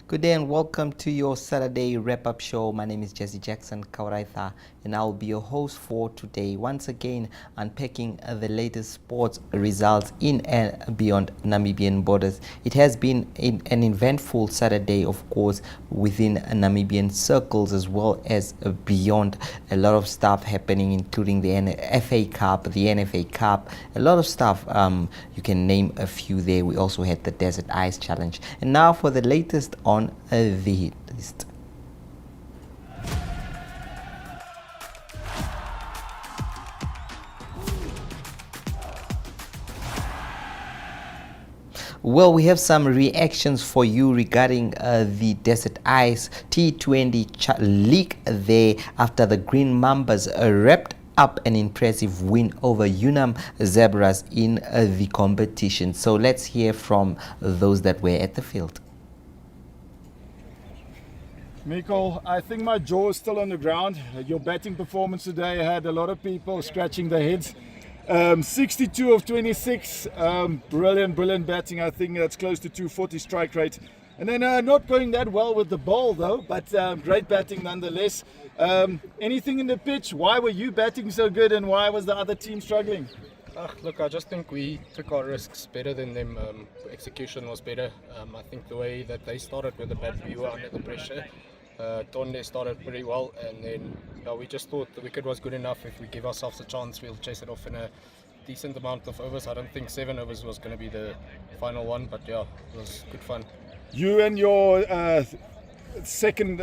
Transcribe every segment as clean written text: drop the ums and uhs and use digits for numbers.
Good day and welcome to your Saturday wrap-up show. My name is Jesse Jackson Kauraitha and I'll be your host for today. Once again, unpacking the latest sports results in and beyond Namibian borders. It has been an eventful Saturday, of course, within Namibian circles as well as beyond. A lot of stuff happening, including the FA Cup, the NFA Cup, a lot of stuff. You can name a few there. We also had the Desert Ice Challenge. And now for the latest on the hit list. Well, we have some reactions for you regarding the Desert Ice T20 League there after the Green Mambas wrapped up an impressive win over Unam Zebras in the competition. So let's hear from those that were at the field. Nicole, I think my jaw is still on the ground. Your batting performance today had a lot of people scratching their heads. 62 of 26, brilliant batting. I think that's close to 240 strike rate. And then not going that well with the ball though, but great batting nonetheless. Anything in the pitch? Why were you batting so good and why was the other team struggling? Look, I just think we took our risks better than them. Execution was better. I think the way that they started with the bat, we were under the pressure. Tonde started pretty well, and then we just thought the wicket was good enough. If we give ourselves a chance, we'll chase it off in a decent amount of overs. I don't think 7 overs was going to be the final one, but yeah, it was good fun. You and your second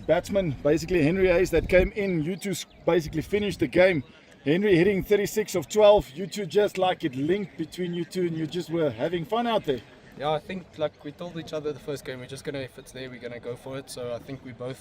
batsman, basically Henry Hayes, that came in, you two basically finished the game. Henry hitting 36 of 12, you two just like it linked between you two and you just were having fun out there. Yeah, I think like we told each other the first game, we're just going to, if it's there, we're going to go for it. So I think we both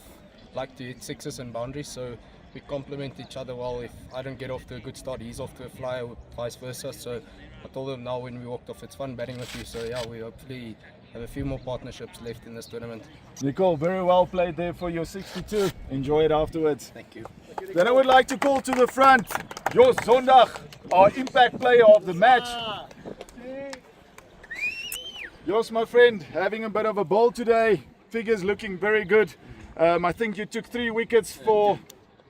like to hit sixes and boundaries, so we complement each other well. If I don't get off to a good start, he's off to a flyer, or vice versa. So I told him now when we walked off, it's fun batting with you. So yeah, we hopefully have a few more partnerships left in this tournament. Nicole, very well played there for your 62. Enjoy it afterwards. Thank you. Then I would like to call to the front your Zondag, our impact player of the match. Jos, my friend, having a bit of a ball today. Figures looking very good. I think you took 3 wickets for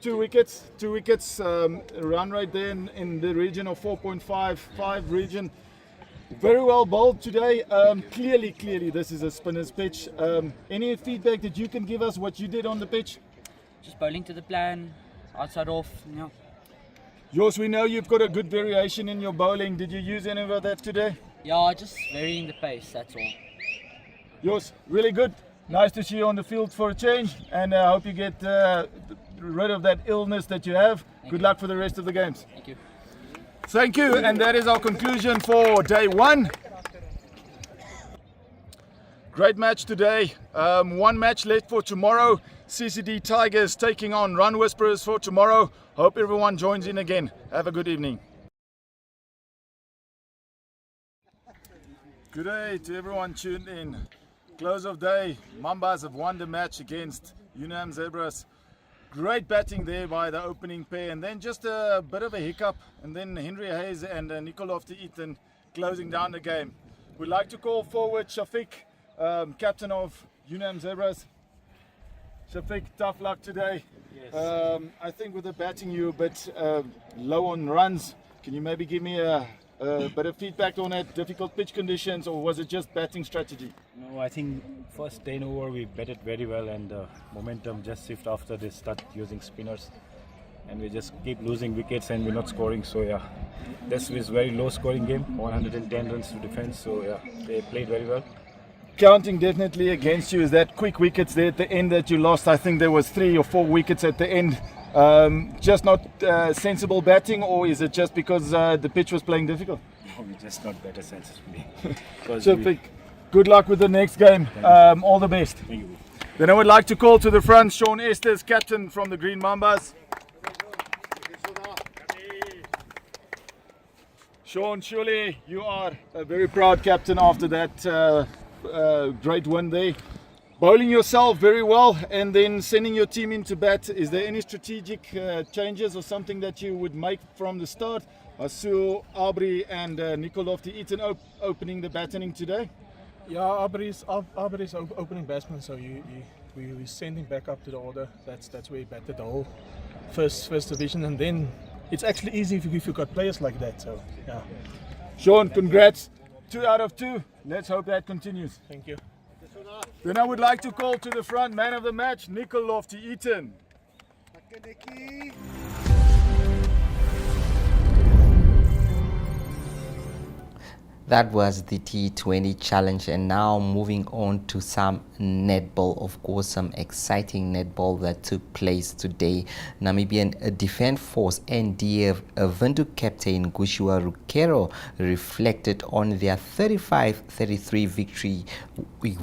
2 wickets. 2 wickets, run rate there in the region of 4.55 region. Very well bowled today. Clearly this is a spinner's pitch. Any feedback that you can give us what you did on the pitch? Just bowling to the plan, outside off, yeah. Jos, we know you've got a good variation in your bowling. Did you use any of that today? Yeah, just varying the pace, that's all. Jos, really good. Nice to see you on the field for a change, and I hope you get rid of that illness that you have. Good luck for the rest of the games. Thank you. Thank you, and that is our conclusion for day 1. Great match today. 1 match left for tomorrow. CCD Tigers taking on Run Whisperers for tomorrow. Hope everyone joins in again. Have a good evening. Good day to everyone tuned in. Close of day, Mambas have won the match against Unam Zebras. Great batting there by the opening pair, and then just a bit of a hiccup, and then Henry Hayes and Nikolov to Eaton closing down the game. We'd like to call forward Shafiq, captain of Unam Zebras. Shafiq, tough luck today. Yes. I think with the batting you're a bit low on runs. Can you maybe give me a bit of feedback on that? Difficult pitch conditions, or was it just batting strategy? No, I think first 10 over we batted very well, and momentum just shift after they start using spinners, and we just keep losing wickets and we're not scoring. So yeah, this was very low scoring game, 110 runs to defense. So yeah, they played very well. Counting definitely against you is that quick wickets there at the end that you lost. I think there was 3 or 4 wickets at the end. Just not sensible batting, or is it just because the pitch was playing difficult? No, we just not better sensibly. Shafiq, good luck with the next game. All the best. Thank you. Then I would like to call to the front Sean Estes, captain from the Green Mambas. Sean, surely you are a very proud captain after that great win there. Bowling yourself very well and then sending your team into bat. Is there any strategic changes or something that you would make from the start? I saw Aubrey and Nikolov to Eaton opening the batting today. Yeah, Aubrey is opening batsman, so we send him back up to the order. That's where he batted the whole first division, and then it's actually easy if you've got players like that. So yeah, Sean, congrats. 2 out of 2. Let's hope that continues. thank you. Then I would like to call to the front man of the match, Nicol Lofty-Eaton. That was the T20 challenge, and now moving on to some netball. Of course, some exciting netball that took place today. Namibian Defence Force NDF Windhoek captain Gushua Rukero reflected on their 35-33 victory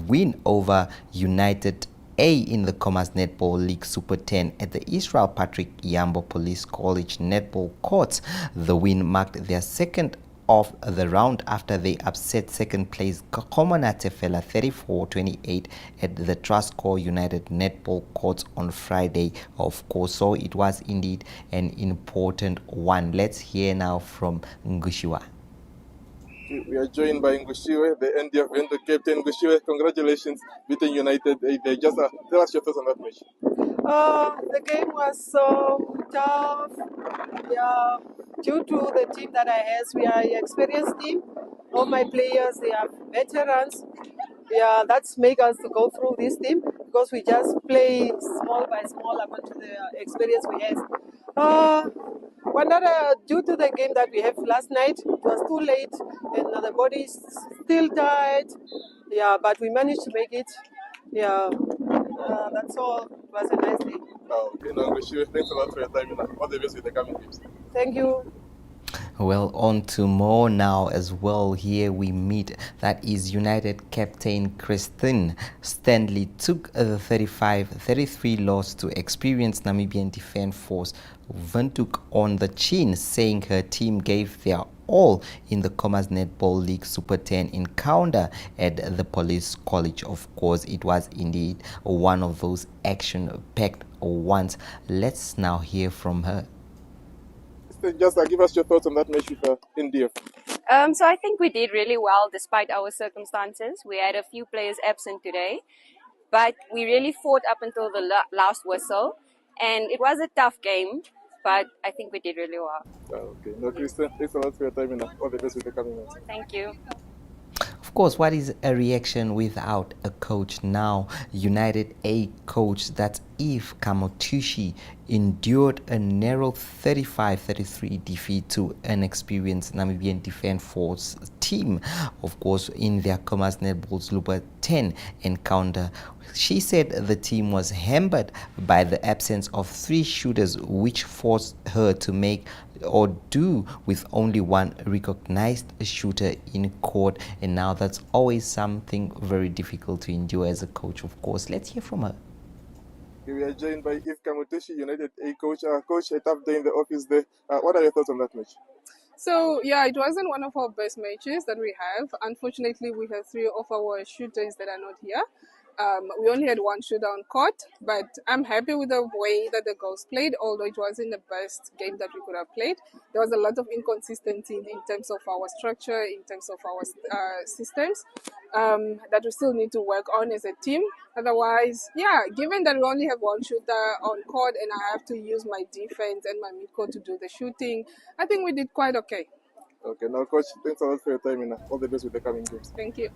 win over United A in the Commerce Netball League Super 10 at the Israel Patrick Yambo Police College Netball Courts. The win marked their second of the round after they upset second place Komona Tefela 34-28 at the Trustcore United Netball Courts on Friday, of course. So it was indeed an important one. Let's hear now from Ngushua. We are joined by Ngushiwe, the NDF Windhoek captain. Ngushiwe, congratulations beating United. Just tell us your thoughts on that match. The game was so tough. Yeah, due to the team that I have, we are an experienced team. All my players, they are veterans. Yeah, that's make us to go through this team because we just play small by small according to the experience we have. Due to the game that we have last night, it was too late and the body is still tired. Yeah, but we managed to make it. Yeah, that's all. It was a nice day. Okay, now Ngushiwe, thanks a lot for your time and all the best with the coming games. Thank you. Well, on to more now as well. Here we meet that is United captain Christine Stanley took the 35-33 loss to experienced Namibian Defence Force Windhoek on the chin, saying her team gave their all in the Commerce Netball League Super 10 encounter at the Police College. Of course, it was indeed one of those action-packed ones. Let's now hear from her. Just give us your thoughts on that match with NDF. So I think we did really well despite our circumstances. We had a few players absent today, but we really fought up until the last whistle, and it was a tough game, but I think we did really well. Okay, no, Kristen, thanks a lot for your time and all the best with the coming games. Thank you. Of course, what is a reaction without a coach? Now, United A coach, that's Eve Kamotushi, endured a narrow 35-33 defeat to an experienced Namibian Defence Force team, of course, in their Commerce Netball Super 10 encounter. She said the team was hampered by the absence of 3 shooters, which forced her to make or do with only one recognized shooter in court, and now that's always something very difficult to endure as a coach, of course. Let's hear from her. We are joined by Eve Kamutushi, United A coach. Coach, a tough day in the office there. What are your thoughts on that match? So, yeah, it wasn't one of our best matches that we have. Unfortunately, we have 3 of our shooters that are not here. We only had 1 shooter on court, but I'm happy with the way that the girls played, although it wasn't the best game that we could have played. There was a lot of inconsistency in terms of our structure, in terms of our systems, that we still need to work on as a team. Otherwise, yeah, given that we only have 1 shooter on court and I have to use my defense and my midcourt to do the shooting, I think we did quite okay. Okay, now Coach, thanks a lot for your time and all the best with the coming games. Thank you.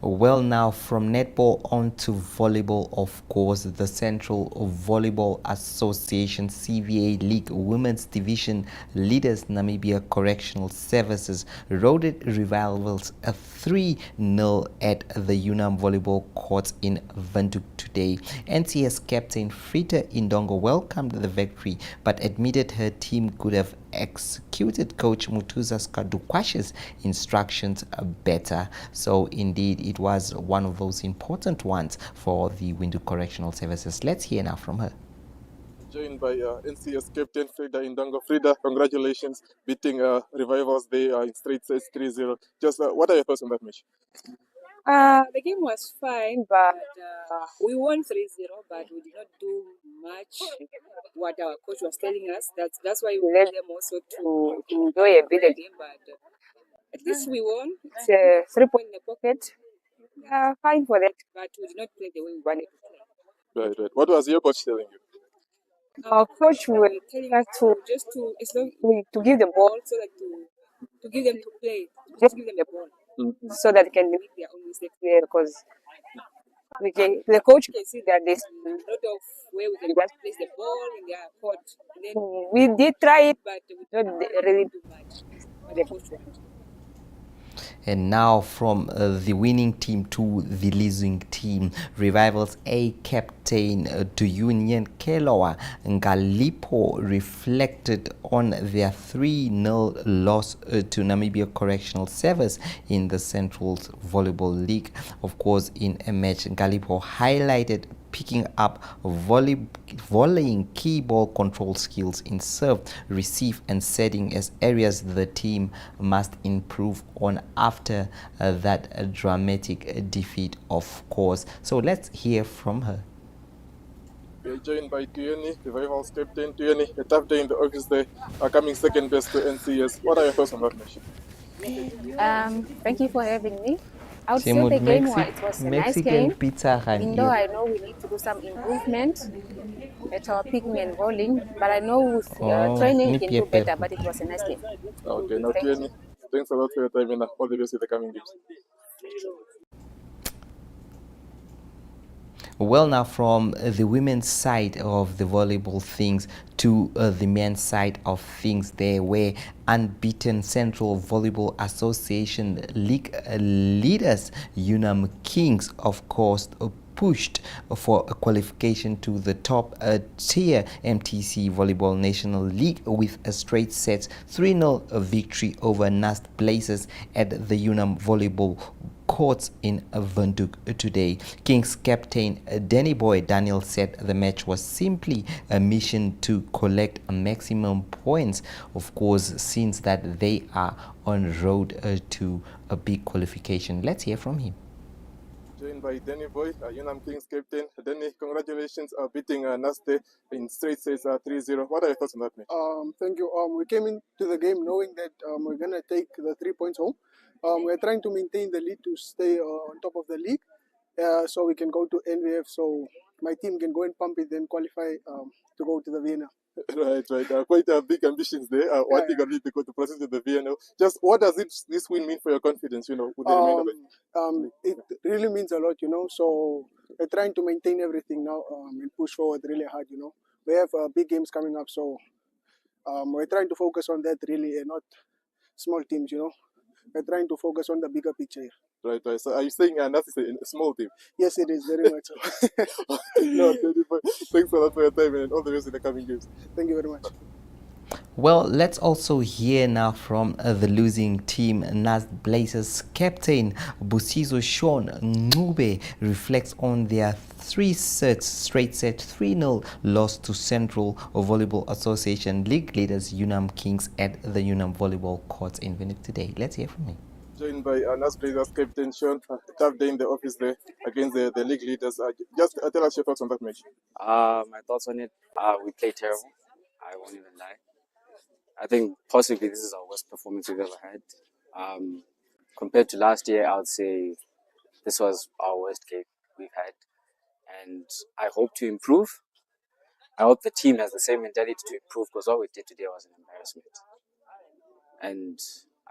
Well, now from netball on to volleyball, of course. The Central Volleyball Association CVA League Women's Division leaders Namibia Correctional Services roaded rivals a 3-0 at the UNAM Volleyball Courts in Windhoek today. NCS captain Frita Indongo welcomed the victory but admitted her team could have executed coach Mutuza Skadukwash's instructions better. So indeed it was one of those important ones for the Windhoek Correctional Services. Let's hear now from her. Joined by NCS captain Frida Indongo. Frida, congratulations beating Revivals there in straight sets 3-0. Just what are your thoughts on that match? The game was fine, but we won 3-0, but we did not do much what our coach was telling us. That's why we let them also to enjoy a bit the game. But At least we won. It's a 3 point in the pocket. Fine for that, but we did not play the way we wanted to play. Right, right. What was your coach telling you? Our coach were telling us to just to it's not to give the ball so that to give them to play, just give them the ball so that they can make their own mistakes there because the coach can see that there's a lot of where we can just place the ball in their court. And then we did try it, but we don't really do much. But the coach wanted. And now from the winning team to the losing team, Revivals A captain Duyunian Keloa Ngalipo reflected on their 3-0 loss to Namibia Correctional Service in the Central's Volleyball League. Of course, in a match, Ngalipo highlighted picking up volleying key ball control skills in serve, receive and setting as areas the team must improve on after that dramatic defeat, of course. So let's hear from her. We are joined by Tuyeni, Revivals captain. Tuyeni, a tough day in the office there, coming second best to NCS. What are your thoughts on that match? Thank you for having me. I would say the game it was a nice game, even though I know we need to do some improvement at our picking and bowling, but I know with training we can do better, but it was a nice game. Okay, now Tuyeni, thanks a lot for your time and all the best in the coming games. Well, now from the women's side of the volleyball things to the men's side of things, there were unbeaten Central Volleyball Association League leaders Unam Kings, of course, pushed for a qualification to the top tier MTC Volleyball National League with a straight set 3-0 victory over Nast Blazers at the Unam Volleyball courts in Windhoek today. Kings captain Danny Boy Daniel said the match was simply a mission to collect maximum points, of course, since that they are on road to a big qualification. Let's hear from him. Joined by Danny Boy, Unam Kings captain. Danny, congratulations on beating Naste in straight sets 3-0. What are your thoughts on that match? Thank you. We came into the game knowing that we're going to take the 3 points home. We're trying to maintain the lead to stay on top of the league so we can go to NVF, so my team can go and pump it, then qualify to go to the Vienna. Right. Quite big ambitions there. One thing I need to go to process with the VNL. Just what does this win mean for your confidence, with the remainder of it? It really means a lot, so we're trying to maintain everything now and push forward really hard, We have big games coming up, so we're trying to focus on that really and not small teams, We're trying to focus on the bigger picture here. Right. So are you saying Nas is a small team? Yes, it is, very much so. No, thanks a lot for your time and all the best in the coming games. Thank you very much. Well, let's also hear now from the losing team. Nas Blazers captain Busizo Sean Ngube reflects on their straight set 3-0 loss to Central Volleyball Association League leaders Unam Kings at the Unam Volleyball courts in Windhoek today. Let's hear from him. Joined by Nas Blazers captain Sean. A tough day in the office there against the league leaders. Just tell us your thoughts on that match. My thoughts on it, we played terrible. I won't even lie. I think possibly this is our worst performance we've ever had. Compared to last year, I would say this was our worst game we've had. And I hope to improve. I hope the team has the same mentality to improve, because what we did today was an embarrassment. And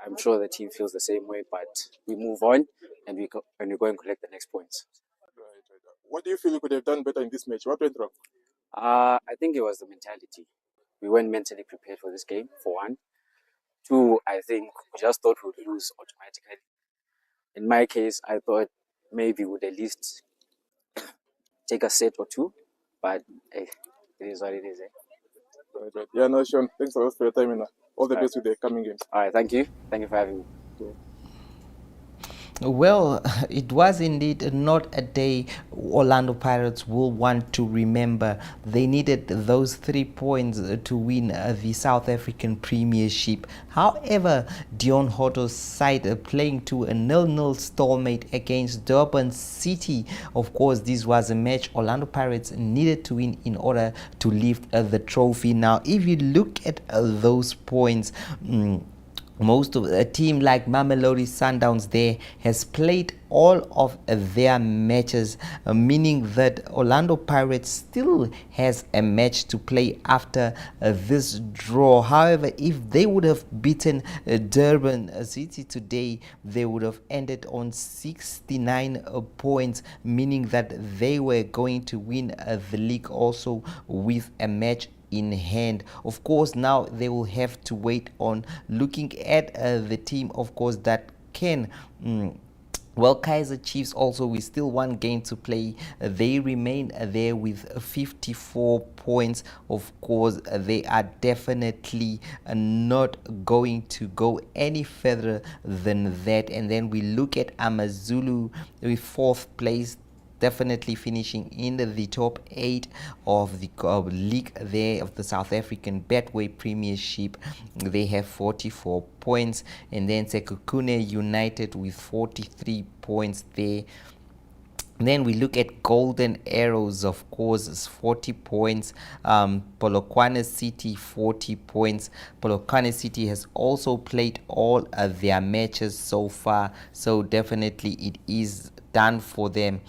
I'm sure the team feels the same way, but we move on and we go and collect the next points. Right. What do you feel you could have done better in this match? What went wrong? I think it was the mentality. We weren't mentally prepared for this game, for one. Two, I think we just thought we would lose automatically. In my case, I thought maybe we would at least take a set or two, but hey, it is what it is. Right. Yeah, no, Sean, thanks a lot for your time and all the best with the coming games. All right, thank you. Thank you for having me. Well, it was indeed not a day Orlando Pirates will want to remember. They needed those 3 points to win the South African Premiership. However, Dion Hotto's side playing to a 0-0 stalemate against Durban City. Of course, this was a match Orlando Pirates needed to win in order to lift the trophy. Now, if you look at those points, most of a team like Mamelodi Sundowns there has played all of their matches, meaning that Orlando Pirates still has a match to play after this draw. However, if they would have beaten Durban City today, they would have ended on 69 points, meaning that they were going to win the league also with a match in hand. Of course, now they will have to wait on looking at the team, of course, that can well, Kaiser Chiefs also with still one game to play. They remain there with 54 points. Of course, they are definitely not going to go any further than that. And then we look at Amazulu with 4th place, definitely finishing in the top 8 of the league there of the South African Betway Premiership. They have 44 points, and then Sekhukhune United with 43 points there. Then we look at Golden Arrows, of course, it's 40 points. Polokwane City, 40 points. Polokwane City has also played all of their matches so far, so definitely it is done for them.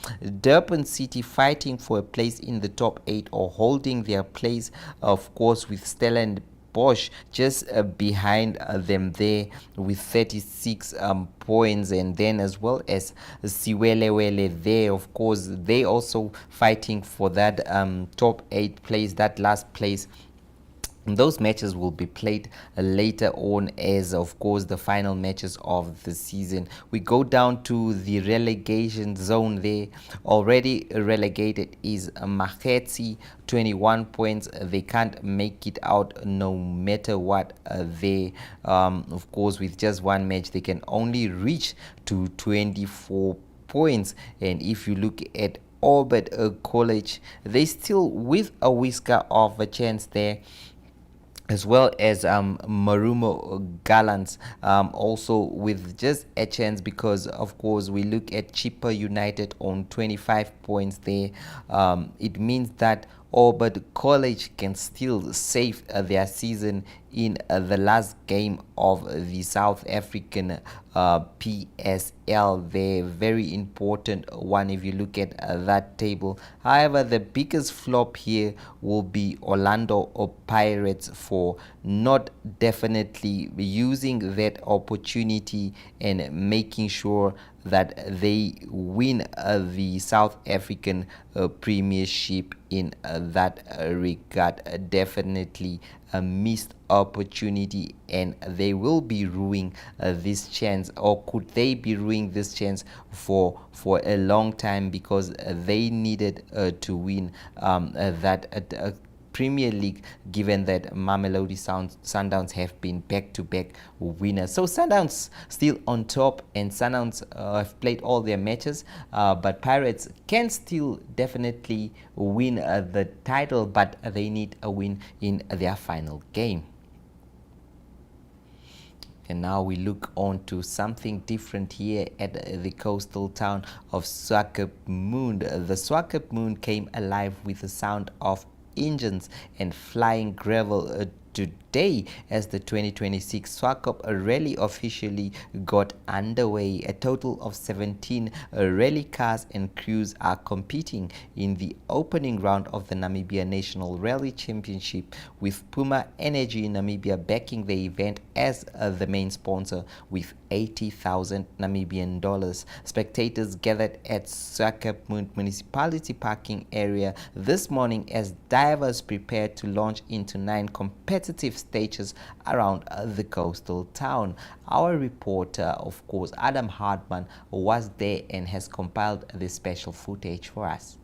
Durban City fighting for a place in the top 8 or holding their place, of course, with Stellenbosch Bosch just behind them there with 36 points, and then as well as Siwelewele there, of course, they also fighting for that top 8 place, that last place. Those matches will be played later on as, of course, the final matches of the season. We go down to the relegation zone there. Already relegated is Magetsi, 21 points. They can't make it out no matter what. They, of course, with just one match, they can only reach to 24 points. And if you look at Albert College, they still with a whisker of a chance there, as well as Marumo Gallants also with just a chance, because of course we look at Chippa United on 25 points there. It means that Albert College can still save their season in the last game of the South African PSL. They're very important one if you look at that table. However, the biggest flop here will be Orlando Pirates for not definitely using that opportunity and making sure that they win the South African Premiership in that regard. Definitely a missed opportunity, and they will be ruining this chance, or could they be ruining this chance for a long time, because they needed to win that Premier League, given that Mamelodi Sundowns have been back-to-back winners. So Sundowns still on top, and Sundowns have played all their matches, but Pirates can still definitely win the title, but they need a win in their final game. And now we look on to something different here at the coastal town of Swakopmund. The Swakopmund came alive with the sound of engines and flying gravel today as the 2026 Swakop Rally officially got underway. A total of 17 rally cars and crews are competing in the opening round of the Namibia National Rally Championship, with Puma Energy Namibia backing the event as the main sponsor with 80,000 Namibian dollars. Spectators gathered at Swakopmund Municipality parking area this morning as divers prepared to launch into 9 competitive stages around the coastal town. Our reporter, of course, Adam Hartman, was there and has compiled this special footage for us.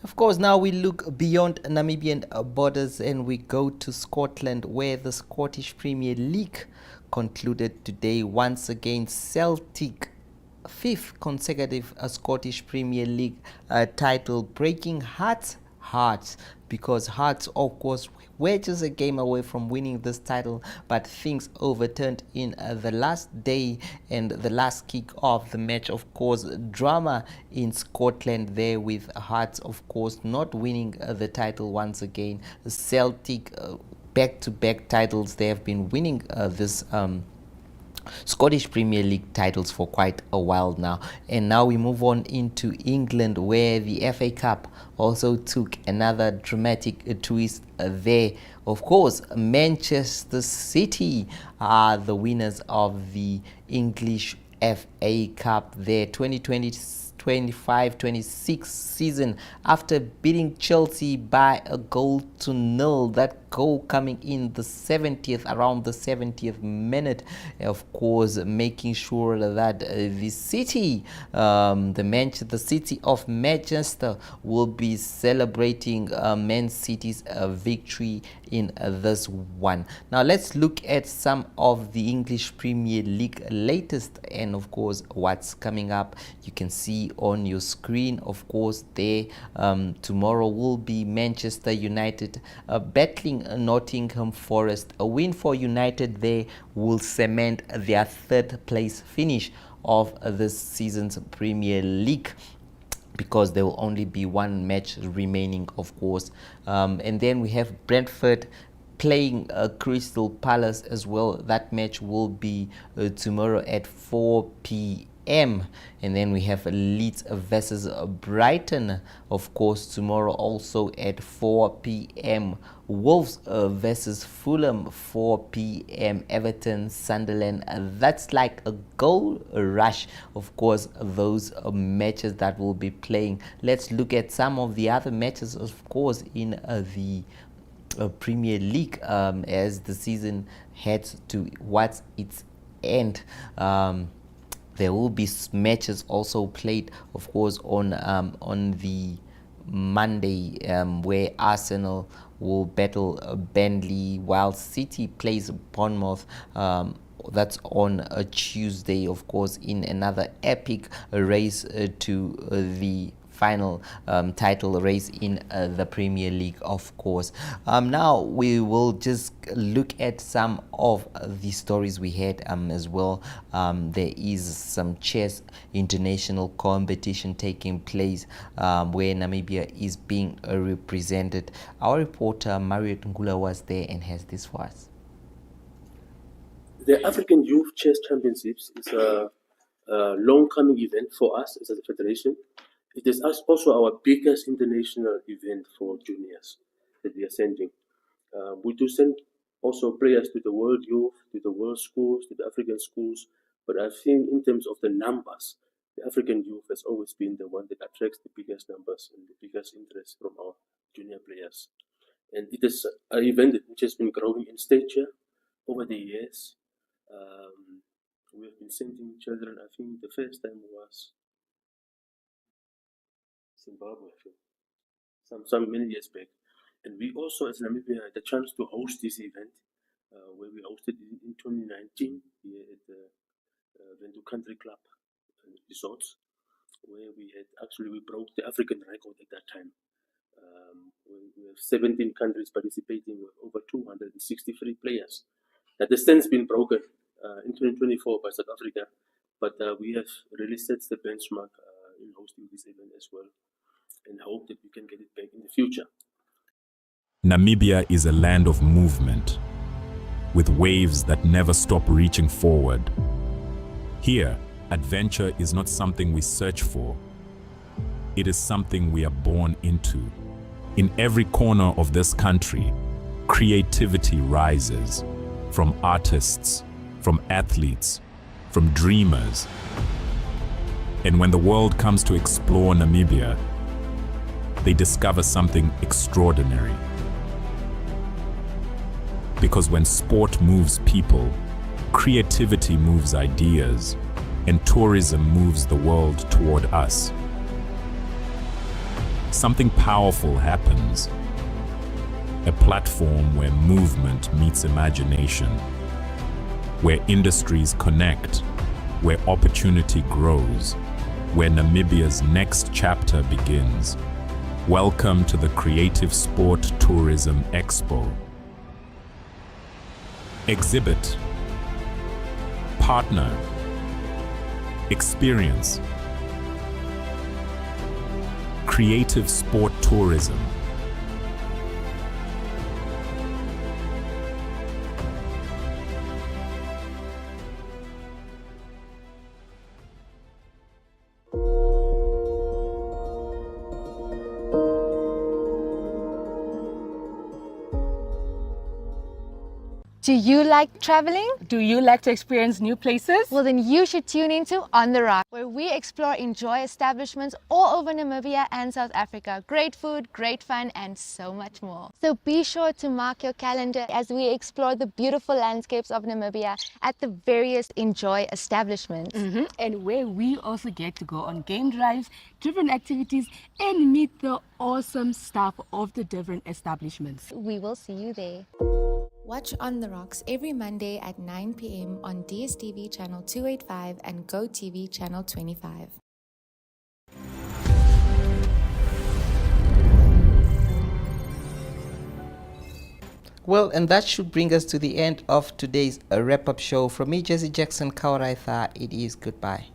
Of course, now we look beyond Namibian borders and we go to Scotland, where the Scottish Premier League concluded today. Once again, Celtic, fifth consecutive Scottish Premier League title, breaking Hearts, because Hearts, of course, were just a game away from winning this title, but things overturned in the last day and the last kick of the match. Of course, drama in Scotland there, with Hearts, of course, not winning the title once again. Celtic, back-to-back titles. They have been winning this Scottish Premier League titles for quite a while now. And now we move on into England, where the FA Cup also took another dramatic twist there. Of course, Manchester City are the winners of the English FA Cup there, 2025-26 season, after beating Chelsea by a 1-0. That goal coming in the 70th, around the 70th minute, of course, making sure that the city, the city of Manchester, will be celebrating Man City's victory in this one. Now let's look at some of the English Premier League latest and of course what's coming up. You can see on your screen, of course, there tomorrow will be Manchester United battling Nottingham Forest. A win for United there will cement their third place finish of this season's Premier League, because there will only be one match remaining, of course. And then we have Brentford playing Crystal Palace as well. That match will be tomorrow at 4 p.m. And then we have Leeds versus Brighton, of course, tomorrow also at 4 p.m. Wolves versus Fulham, 4 p.m. Everton, Sunderland. That's like a goal rush, of course, those matches that will be playing. Let's look at some of the other matches, of course, in the Premier League as the season heads towards its end. There will be matches also played, of course, on the Monday, where Arsenal will battle Burnley, while City plays Bournemouth. That's on a Tuesday, of course, in another epic race to the final title race in the Premier League, of course. Now we will just look at some of the stories we had as well. There is some chess international competition taking place where Namibia is being represented. Our reporter Mariot Ngula was there and has this for us. The African Youth Chess Championships is a long-coming event for us as a federation. It is also our biggest international event for juniors that we are sending. We do send also players to the World Youth, to the World Schools, to the African schools. But I think in terms of the numbers, the African Youth has always been the one that attracts the biggest numbers and the biggest interest from our junior players. And it is an event which has been growing in stature over the years. We have been sending children. I think the first time was Zimbabwe, I think, some many years back. And we also, as Namibia, had the chance to host this event, where we hosted it in 2019 here at the Vendu Country Club resorts, where we broke the African record at that time. We have 17 countries participating with over 263 players. That has since been broken in 2024 by South Africa, but we have really set the benchmark in hosting this event as well, and hope that we can get it back in the future. Namibia is a land of movement, with waves that never stop reaching forward. Here, adventure is not something we search for. It is something we are born into. In every corner of this country, creativity rises, from artists, from athletes, from dreamers. And when the world comes to explore Namibia, they discover something extraordinary. Because when sport moves people, creativity moves ideas, and tourism moves the world toward us. Something powerful happens. A platform where movement meets imagination, where industries connect, where opportunity grows, where Namibia's next chapter begins. Welcome to the Creative Sport Tourism Expo. Exhibit, partner, experience. Creative Sport Tourism. Do you like traveling? Do you like to experience new places? Well, then you should tune into On the Rock, where we explore enjoy establishments all over Namibia and South Africa. Great food, great fun, and so much more. So be sure to mark your calendar as we explore the beautiful landscapes of Namibia at the various enjoy establishments. And where we also get to go on game drives, different activities, and meet the awesome staff of the different establishments. We will see you there. Watch On the Rocks every Monday at 9 p.m. on DSTV channel 285 and GoTV channel 25. Well, and that should bring us to the end of today's wrap-up show. From me, Jesse Jackson Kauraitha, it is goodbye.